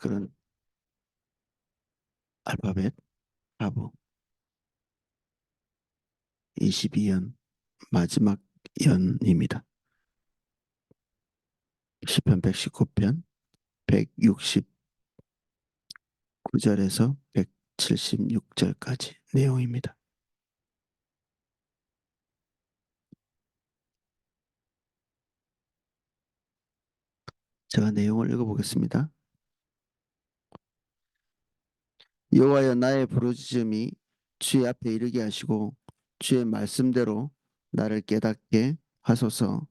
그런 알파벳 하부 22연 마지막 연입니다. 시편 119편 169절에서 176절까지 내용입니다. 제가 내용을 읽어보겠습니다. 여호와여, 나의 부르짖음이 주의 앞에 이르게 하시고 주의 말씀대로 나를 깨닫게 하소서.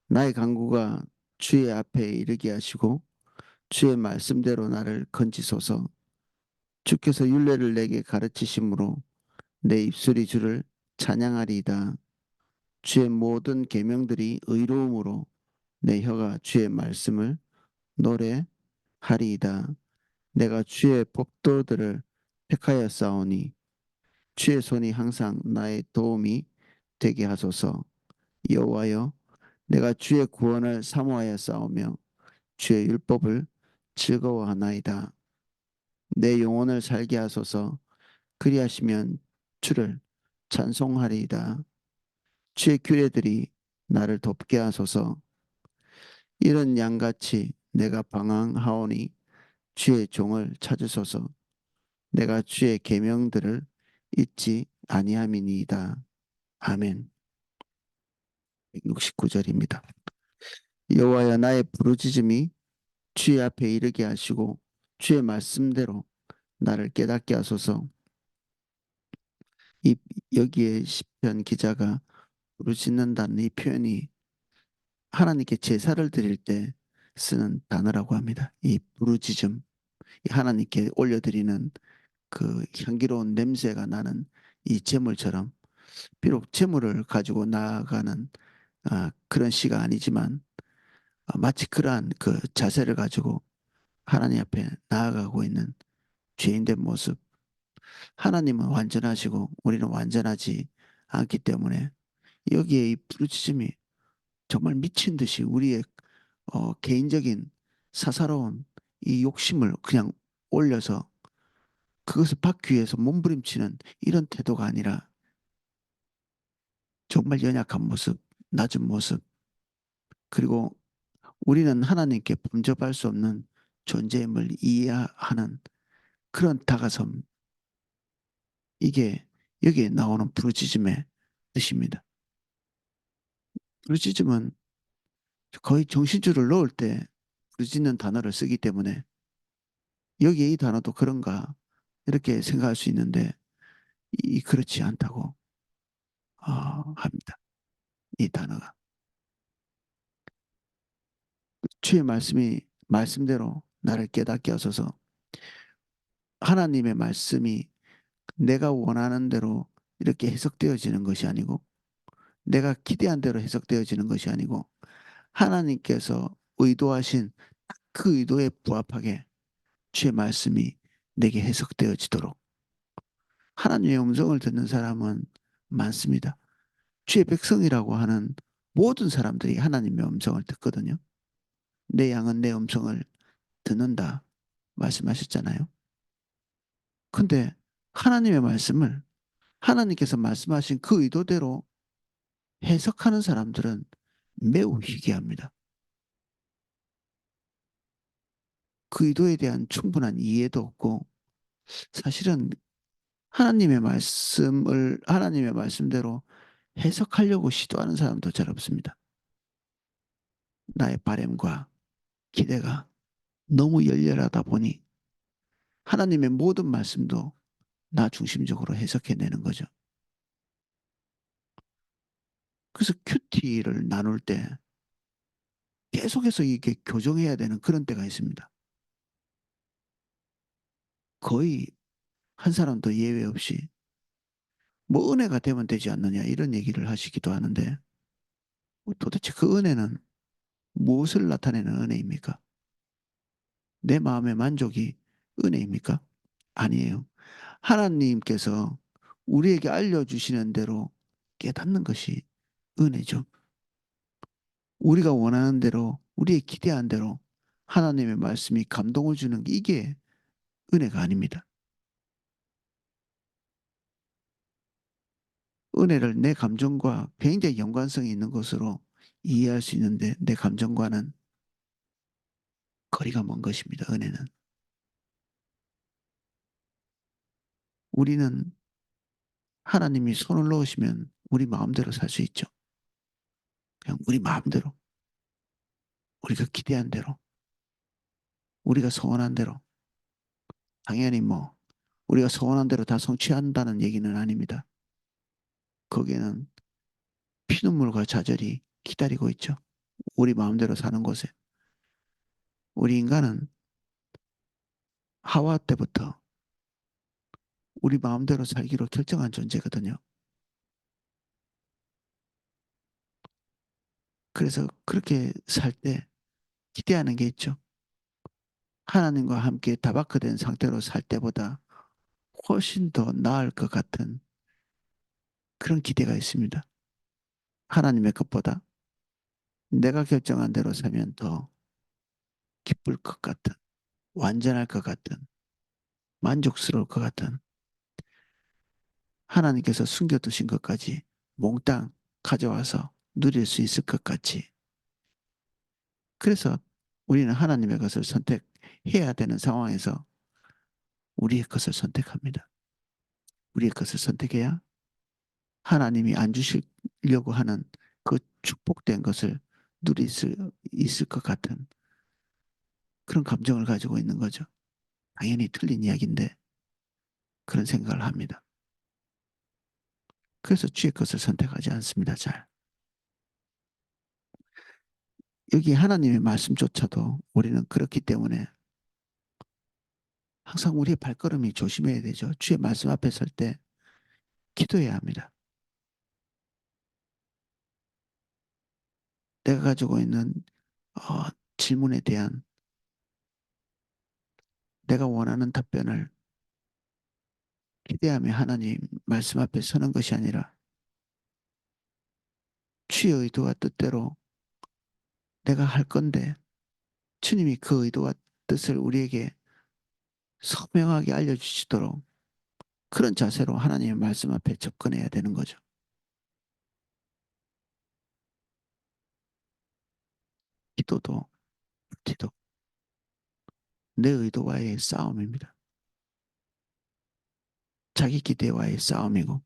나의 간구가 주의 앞에 이르게 하시고 주의 말씀대로 나를 건지소서. 주께서 율례를 내게 가르치심으로 내 입술이 주를 찬양하리이다. 주의 모든 계명들이 의로움으로 내 혀가 주의 말씀을 노래하리이다. 내가 주의 법도들을 택하였사오니 주의 손이 항상 나의 도움이 되게 하소서. 여호와여, 내가 주의 구원을 사모하였사오며 주의 율법을 즐거워하나이다. 내 영혼을 살게 하소서. 그리하시면 주를 찬송하리이다. 주의 규례들이 나를 돕게 하소서. 이런 양같이 내가 방황하오니 주의 종을 찾으소서. 내가 주의 계명들을 잊지 아니함이니이다. 아멘. 169절입니다. 여호와여, 나의 부르짖음이 주의 앞에 이르게 하시고 주의 말씀대로 나를 깨닫게 하소서. 이 여기에 시편 기자가 부르짖는다는 이 표현이 하나님께 제사를 드릴 때 쓰는 단어라고 합니다. 이 부르짖음, 하나님께 올려드리는 그 향기로운 냄새가 나는 이 제물처럼, 비록 제물을 가지고 나아가는 그런 시가 아니지만 마치 그러한 그 자세를 가지고 하나님 앞에 나아가고 있는 죄인된 모습. 하나님은 완전하시고 우리는 완전하지 않기 때문에 여기에 이 부르짖음이 정말 미친 듯이 우리의 개인적인 사사로운 이 욕심을 그냥 올려서 그것을 받기 위해서 몸부림치는 이런 태도가 아니라 정말 연약한 모습, 낮은 모습, 그리고 우리는 하나님께 범접할 수 없는 존재임을 이해하는 그런 다가섬, 이게 여기에 나오는 부르짖음의 뜻입니다. 부르짖음은 거의 정신줄을 놓을 때 부르짖는 단어를 쓰기 때문에 여기에 이 단어도 그런가 이렇게 생각할 수 있는데 그렇지 않다고 합니다. 이 단어가 주의 말씀이 말씀대로 나를 깨닫게 하소서. 하나님의 말씀이 내가 원하는 대로 이렇게 해석되어지는 것이 아니고 내가 기대한 대로 해석되어지는 것이 아니고 하나님께서 의도하신 그 의도에 부합하게 주의 말씀이 내게 해석되어지도록. 하나님의 음성을 듣는 사람은 많습니다. 주의 백성이라고 하는 모든 사람들이 하나님의 음성을 듣거든요. 내 양은 내 음성을 듣는다 말씀하셨잖아요. 근데 하나님의 말씀을 하나님께서 말씀하신 그 의도대로 해석하는 사람들은 매우 희귀합니다. 그 의도에 대한 충분한 이해도 없고 사실은 하나님의 말씀대로 해석하려고 시도하는 사람도 잘 없습니다. 나의 바램과 기대가 너무 열렬하다 보니 하나님의 모든 말씀도 나 중심적으로 해석해내는 거죠. 그래서 큐티를 나눌 때 계속해서 이게 교정해야 되는 그런 때가 있습니다. 거의 한 사람도 예외 없이 뭐 은혜가 되면 되지 않느냐 이런 얘기를 하시기도 하는데 도대체 그 은혜는 무엇을 나타내는 은혜입니까? 내 마음의 만족이 은혜입니까? 아니에요. 하나님께서 우리에게 알려주시는 대로 깨닫는 것이 은혜죠. 우리가 원하는 대로, 우리의 기대한 대로 하나님의 말씀이 감동을 주는 게 이게 은혜가 아닙니다. 은혜를 내 감정과 굉장히 연관성이 있는 것으로 이해할 수 있는데 내 감정과는 거리가 먼 것입니다. 은혜는. 우리는 하나님이 손을 놓으시면 우리 마음대로 살 수 있죠. 그냥 우리 마음대로, 우리가 기대한 대로, 우리가 소원한 대로. 당연히 뭐 우리가 소원한 대로 다 성취한다는 얘기는 아닙니다. 거기에는 피눈물과 좌절이 기다리고 있죠. 우리 마음대로 사는 곳에. 우리 인간은 하와 때부터 우리 마음대로 살기로 결정한 존재거든요. 그래서 그렇게 살 때 기대하는 게 있죠. 하나님과 함께 다바크된 상태로 살 때보다 훨씬 더 나을 것 같은 그런 기대가 있습니다. 하나님의 것보다 내가 결정한 대로 살면 더 기쁠 것 같은, 완전할 것 같은, 만족스러울 것 같은, 하나님께서 숨겨두신 것까지 몽땅 가져와서 누릴 수 있을 것 같이. 그래서 우리는 하나님의 것을 선택해야 되는 상황에서 우리의 것을 선택합니다. 우리의 것을 선택해야 하나님이 안 주시려고 하는 그 축복된 것을 누릴 수 있을 것 같은 그런 감정을 가지고 있는 거죠. 당연히 틀린 이야기인데 그런 생각을 합니다. 그래서 주의 것을 선택하지 않습니다. 잘. 여기 하나님의 말씀조차도 우리는 그렇기 때문에 항상 우리의 발걸음이 조심해야 되죠. 주의 말씀 앞에 설 때 기도해야 합니다. 내가 가지고 있는 어, 질문에 대한 내가 원하는 답변을 기대하며 하나님 말씀 앞에 서는 것이 아니라 주의 의도와 뜻대로 내가 할 건데 주님이 그 의도와 뜻을 우리에게 선명하게 알려주시도록 그런 자세로 하나님의 말씀 앞에 접근해야 되는 거죠. 기도도 기도 내 의도와의 싸움입니다. 자기 기대와의 싸움이고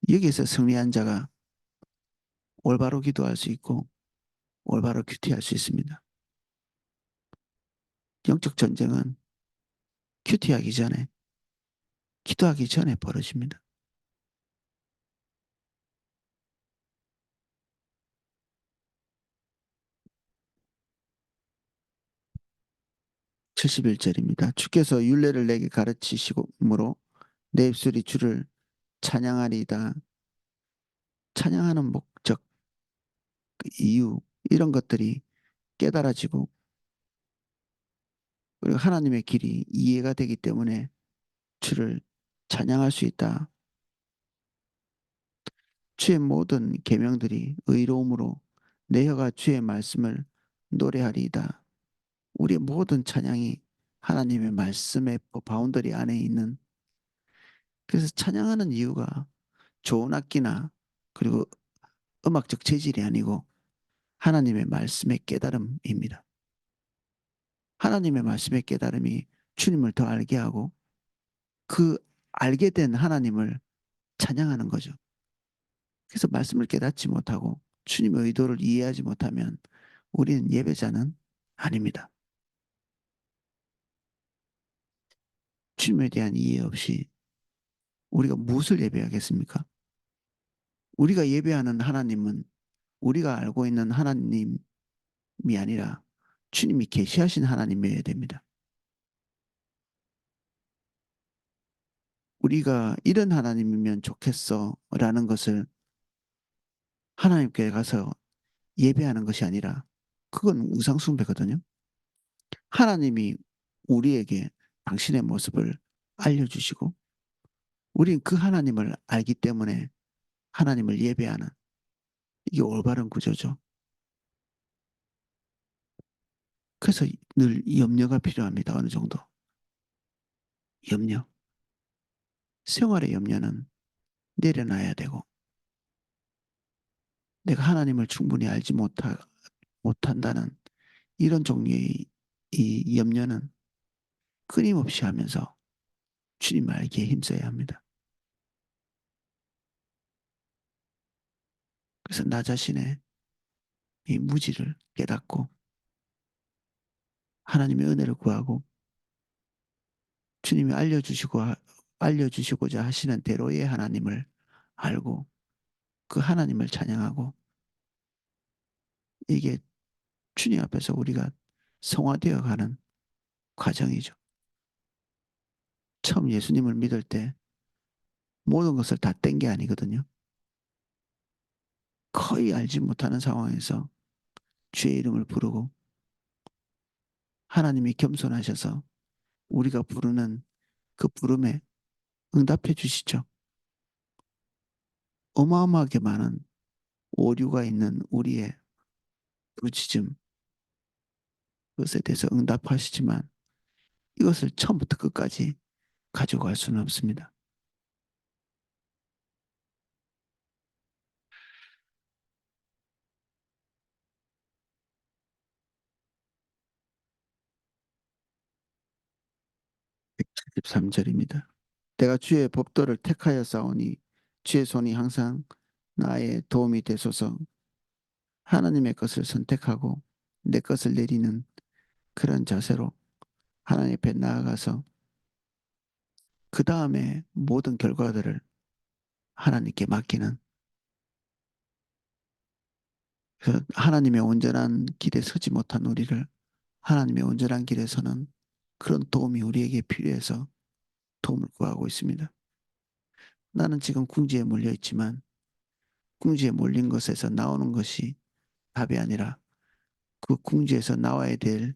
여기에서 승리한 자가 올바로 기도할 수 있고 올바로 큐티할 수 있습니다. 영적 전쟁은 큐티하기 전에 기도하기 전에 벌어집니다. 71절입니다. 주께서 율례를 내게 가르치시므로 내 입술이 주를 찬양하리이다. 찬양하는 목적, 그 이유 이런 것들이 깨달아지고 그리고 하나님의 길이 이해가 되기 때문에 주를 찬양할 수 있다. 주의 모든 계명들이 의로움으로 내 혀가 주의 말씀을 노래하리이다. 우리의 모든 찬양이 하나님의 말씀의 바운더리 안에 있는 그래서 찬양하는 이유가 좋은 악기나 그리고 음악적 재질이 아니고 하나님의 말씀의 깨달음입니다. 하나님의 말씀의 깨달음이 주님을 더 알게 하고 그 알게 된 하나님을 찬양하는 거죠. 그래서 말씀을 깨닫지 못하고 주님의 의도를 이해하지 못하면 우리는 예배자는 아닙니다. 주님에 대한 이해 없이 우리가 무엇을 예배하겠습니까? 우리가 예배하는 하나님은 우리가 알고 있는 하나님이 아니라 주님이 계시하신 하나님이어야 됩니다. 우리가 이런 하나님이면 좋겠어 라는 것을 하나님께 가서 예배하는 것이 아니라 그건 우상숭배거든요. 하나님이 우리에게 당신의 모습을 알려주시고 우린 그 하나님을 알기 때문에 하나님을 예배하는 이게 올바른 구조죠. 그래서 늘 염려가 필요합니다. 어느 정도. 염려. 생활의 염려는 내려놔야 되고, 내가 하나님을 충분히 알지 못한다는 이런 종류의 이 염려는 끊임없이 하면서 주님을 알기에 힘써야 합니다. 그래서 나 자신의 이 무지를 깨닫고 하나님의 은혜를 구하고 주님이 알려주시고자 하시는 대로의 하나님을 알고 그 하나님을 찬양하고 이게 주님 앞에서 우리가 성화되어 가는 과정이죠. 처음 예수님을 믿을 때 모든 것을 다 뗀 게 아니거든요. 거의 알지 못하는 상황에서 주의 이름을 부르고 하나님이 겸손하셔서 우리가 부르는 그 부름에 응답해 주시죠. 어마어마하게 많은 오류가 있는 우리의 부르짖음, 그것에 대해서 응답하시지만 이것을 처음부터 끝까지 가져갈 수는 없습니다. 173절입니다. 내가 주의 법도를 택하여 싸우니 주의 손이 항상 나의 도움이 되소서. 하나님의 것을 선택하고 내 것을 내리는 그런 자세로 하나님 앞에 나아가서 그 다음에 모든 결과들을 하나님께 맡기는, 그 하나님의 온전한 길에 서지 못한 우리를 하나님의 온전한 길에 서는 그런 도움이 우리에게 필요해서 도움을 구하고 있습니다. 나는 지금 궁지에 몰려 있지만 궁지에 몰린 것에서 나오는 것이 답이 아니라 그 궁지에서 나와야 될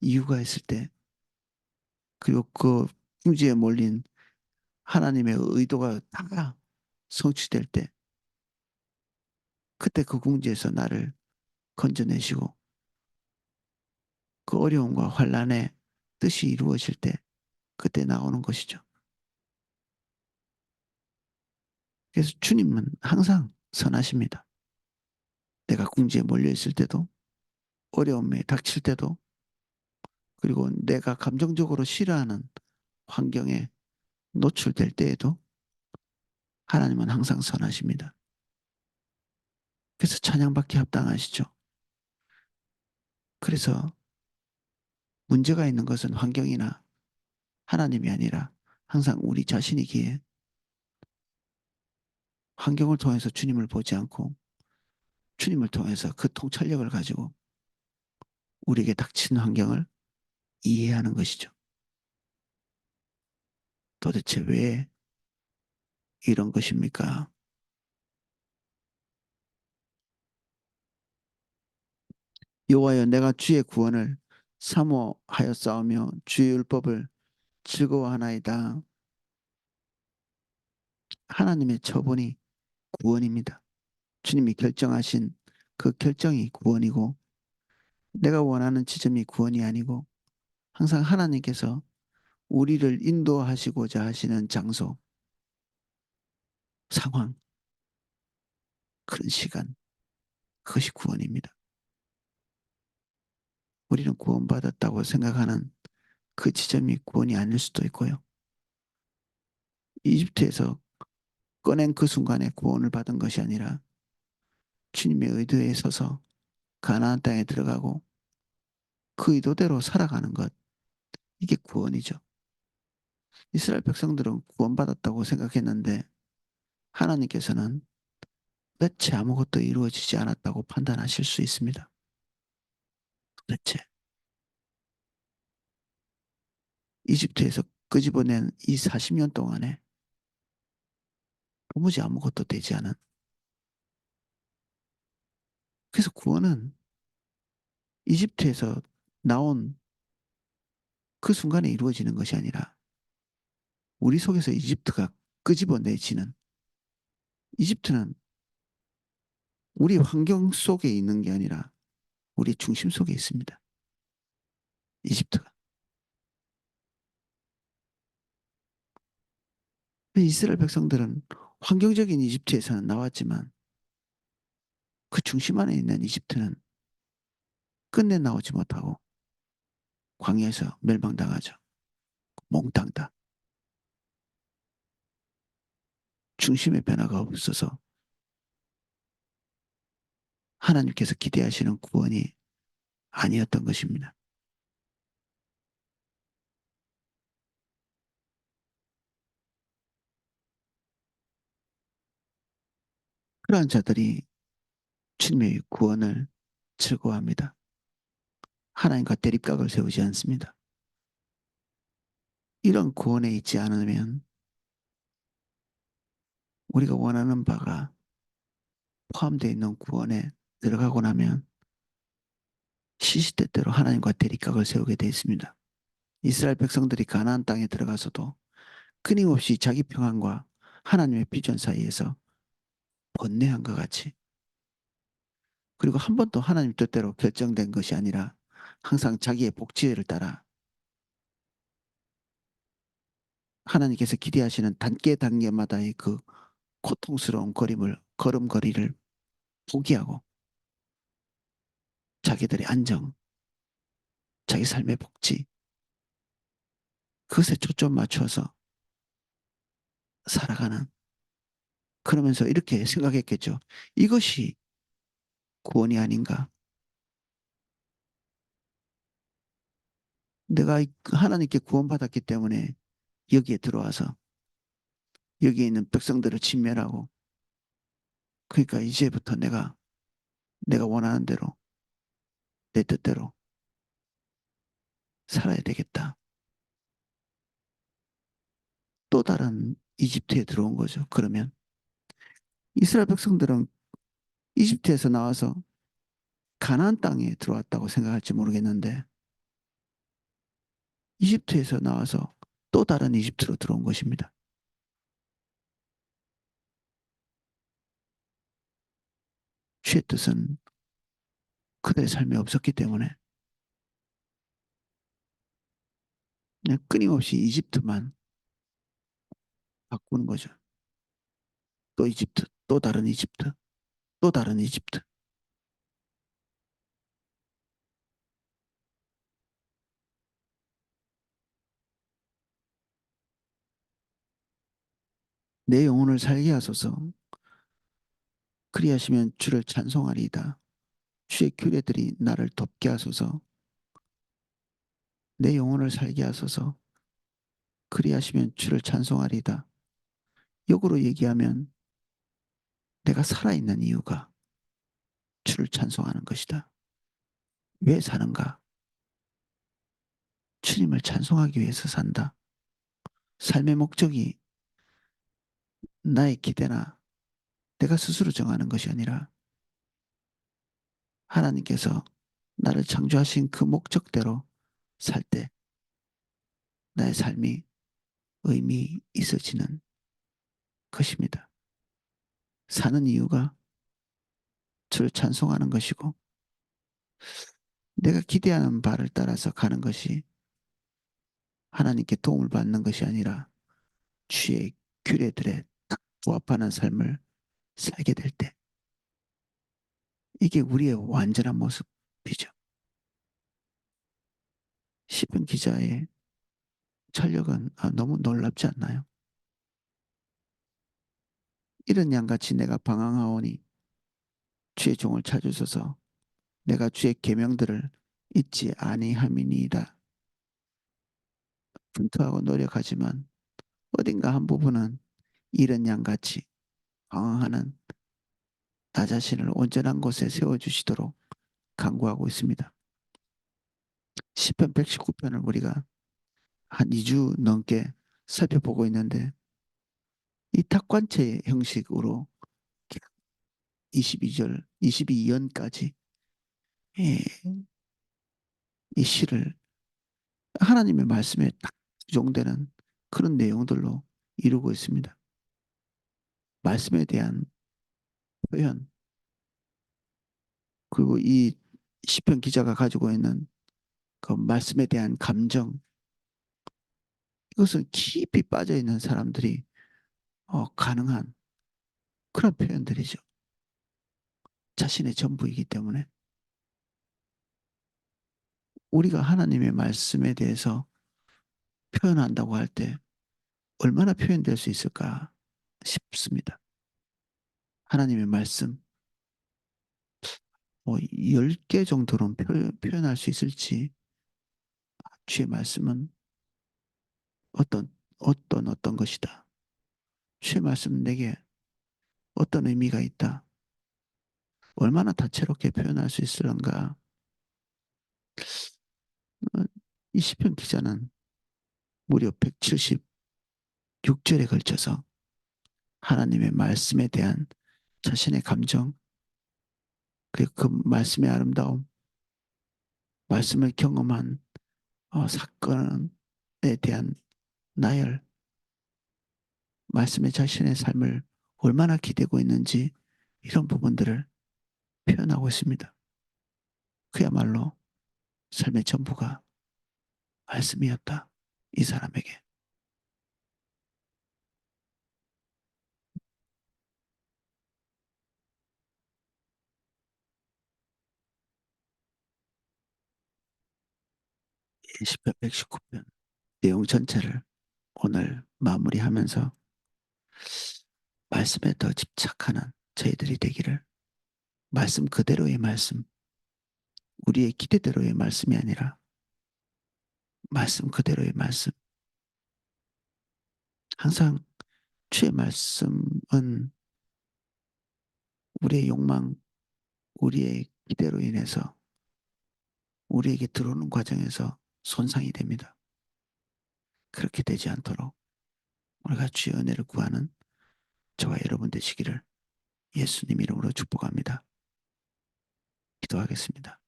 이유가 있을 때, 그리고 그 궁지에 몰린 하나님의 의도가 다 성취될 때, 그때 그 궁지에서 나를 건져내시고 그 어려움과 환란의 뜻이 이루어질 때 그때 나오는 것이죠. 그래서 주님은 항상 선하십니다. 내가 궁지에 몰려 있을 때도, 어려움에 닥칠 때도, 그리고 내가 감정적으로 싫어하는 환경에 노출될 때에도 하나님은 항상 선하십니다. 그래서 찬양받기 합당하시죠. 그래서 문제가 있는 것은 환경이나 하나님이 아니라 항상 우리 자신이기에 환경을 통해서 주님을 보지 않고 주님을 통해서 그 통찰력을 가지고 우리에게 닥친 환경을 이해하는 것이죠. 도대체 왜 이런 것입니까? 여호와여, 내가 주의 구원을 사모하여 싸우며 주의 율법을 즐거워하나이다. 하나님의 처분이 구원입니다. 주님이 결정하신 그 결정이 구원이고 내가 원하는 지점이 구원이 아니고 항상 하나님께서 우리를 인도하시고자 하시는 장소, 상황, 그런 시간, 그것이 구원입니다. 우리는 구원받았다고 생각하는 그 지점이 구원이 아닐 수도 있고요. 이집트에서 꺼낸 그 순간에 구원을 받은 것이 아니라 주님의 의도에 서서 가나안 땅에 들어가고 그 의도대로 살아가는 것, 이게 구원이죠. 이스라엘 백성들은 구원받았다고 생각했는데 하나님께서는 도대체 아무것도 이루어지지 않았다고 판단하실 수 있습니다. 도대체 이집트에서 끄집어낸 이 40년 동안에 도무지 아무것도 되지 않은, 그래서 구원은 이집트에서 나온 그 순간에 이루어지는 것이 아니라 우리 속에서 이집트가 끄집어내지는, 이집트는 우리 환경 속에 있는 게 아니라 우리 중심 속에 있습니다. 이집트가. 이스라엘 백성들은 환경적인 이집트에서는 나왔지만 그 중심 안에 있는 이집트는 끝내 나오지 못하고 광야에서 멸망당하죠. 몽땅 다. 중심의 변화가 없어서 하나님께서 기대하시는 구원이 아니었던 것입니다. 그러한 자들이 주님의 구원을 즐거워합니다. 하나님과 대립각을 세우지 않습니다. 이런 구원에 있지 않으면 우리가 원하는 바가 포함되어 있는 구원에 들어가고 나면 시시때때로 하나님과 대립각을 세우게 되어 있습니다. 이스라엘 백성들이 가나안 땅에 들어가서도 끊임없이 자기 평안과 하나님의 비전 사이에서 번뇌한 것 같이, 그리고 한 번도 하나님 뜻대로 결정된 것이 아니라 항상 자기의 복지를 따라 하나님께서 기대하시는 단계 단계마다의 그 고통스러운 걸음걸이를 포기하고 자기들의 안정, 자기 삶의 복지, 그것에 초점 맞춰서 살아가는, 그러면서 이렇게 생각했겠죠. 이것이 구원이 아닌가. 내가 하나님께 구원받았기 때문에 여기에 들어와서 여기에 있는 백성들을 진멸하고, 그러니까 이제부터 내가 원하는 대로 내 뜻대로 살아야 되겠다. 또 다른 이집트에 들어온 거죠. 그러면 이스라엘 백성들은 이집트에서 나와서 가나안 땅에 들어왔다고 생각할지 모르겠는데 이집트에서 나와서 또 다른 이집트로 들어온 것입니다. 주의 뜻은 그들의 삶에 없었기 때문에 그냥 끊임없이 이집트만 바꾸는 거죠. 또 이집트, 또 다른 이집트, 또 다른 이집트. 내 영혼을 살게 하소서. 그리하시면 주를 찬송하리이다. 주의 규례들이 나를 덮게 하소서. 내 영혼을 살게 하소서. 그리하시면 주를 찬송하리이다. 역으로 얘기하면 내가 살아있는 이유가 주를 찬송하는 것이다. 왜 사는가? 주님을 찬송하기 위해서 산다. 삶의 목적이 나의 기대나 내가 스스로 정하는 것이 아니라 하나님께서 나를 창조하신 그 목적대로 살 때 나의 삶이 의미 있어지는 것입니다. 사는 이유가 주를 찬송하는 것이고 내가 기대하는 바를 따라서 가는 것이 하나님께 도움을 받는 것이 아니라 주의 규례들에 딱 부합하는 삶을 살게 될 때 이게 우리의 완전한 모습이죠. 시편 기자의 전력은 너무 놀랍지 않나요? 이런 양같이 내가 방황하오니 주의 종을 찾으소서. 내가 주의 계명들을 잊지 아니함이니이다. 분투하고 노력하지만 어딘가 한 부분은 이런 양같이 방황하는 나 자신을 온전한 곳에 세워주시도록 간구하고 있습니다. 시편 119편을 우리가 한 2주 넘게 살펴보고 있는데 이 탁관체 형식으로 22절, 22연까지 이 시를 하나님의 말씀에 딱 적용되는 그런 내용들로 이루고 있습니다. 말씀에 대한 표현, 그리고 이 시편 기자가 가지고 있는 그 말씀에 대한 감정, 이것은 깊이 빠져 있는 사람들이 가능한 그런 표현들이죠. 자신의 전부이기 때문에 우리가 하나님의 말씀에 대해서 표현한다고 할 때 얼마나 표현될 수 있을까 싶습니다. 하나님의 말씀, 뭐 10개 정도는 표현할 수 있을지, 주의 말씀은 어떤 것이다. 주의 말씀은 내게 어떤 의미가 있다. 얼마나 다채롭게 표현할 수 있을런가. 어, 이 시편 기자는 무려 176절에 걸쳐서 하나님의 말씀에 대한 자신의 감정, 그리고 그 말씀의 아름다움, 말씀을 경험한 사건에 대한 나열, 말씀에 자신의 삶을 얼마나 기대고 있는지 이런 부분들을 표현하고 있습니다. 그야말로 삶의 전부가 말씀이었다. 이 사람에게. 이 시편 119편 내용 전체를 오늘 마무리하면서 말씀에 더 집착하는 저희들이 되기를, 말씀 그대로의 말씀, 우리의 기대대로의 말씀이 아니라 말씀 그대로의 말씀, 항상 주의 말씀은 우리의 욕망, 우리의 기대로 인해서 우리에게 들어오는 과정에서 손상이 됩니다. 그렇게 되지 않도록 우리가 주의 은혜를 구하는 저와 여러분 되시기를 예수님 이름으로 축복합니다. 기도하겠습니다.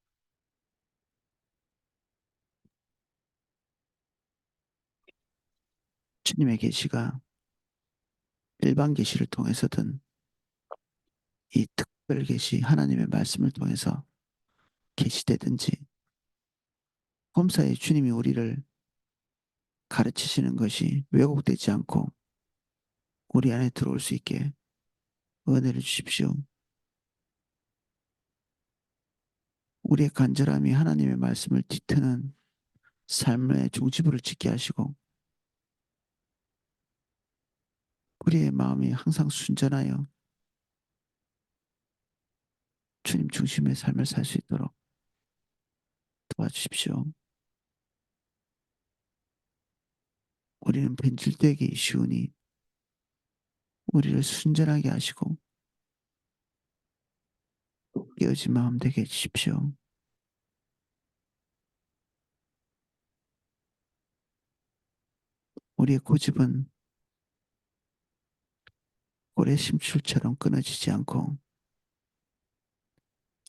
주님의 계시가 일반 계시를 통해서든 이 특별 계시 하나님의 말씀을 통해서 계시되든지 범사에 주님이 우리를 가르치시는 것이 왜곡되지 않고 우리 안에 들어올 수 있게 은혜를 주십시오. 우리의 간절함이 하나님의 말씀을 뒤트는 삶의 중지부를 짓게 하시고 우리의 마음이 항상 순전하여 주님 중심의 삶을 살 수 있도록 도와주십시오. 우리는 변질되기 쉬우니 우리를 순전하게 하시고 깨어진 마음 되게 해주십시오. 우리의 고집은 고래 심줄처럼 끊어지지 않고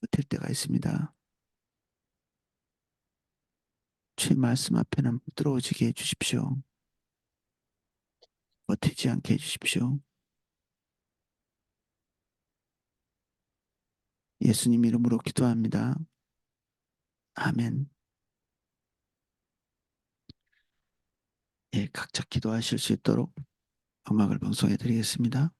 버틸 때가 있습니다. 주의 말씀 앞에는 부드러워지게 해주십시오. 버티지 않게 해주십시오. 예수님 이름으로 기도합니다. 아멘. 예, 각자 기도하실 수 있도록 음악을 방송해 드리겠습니다.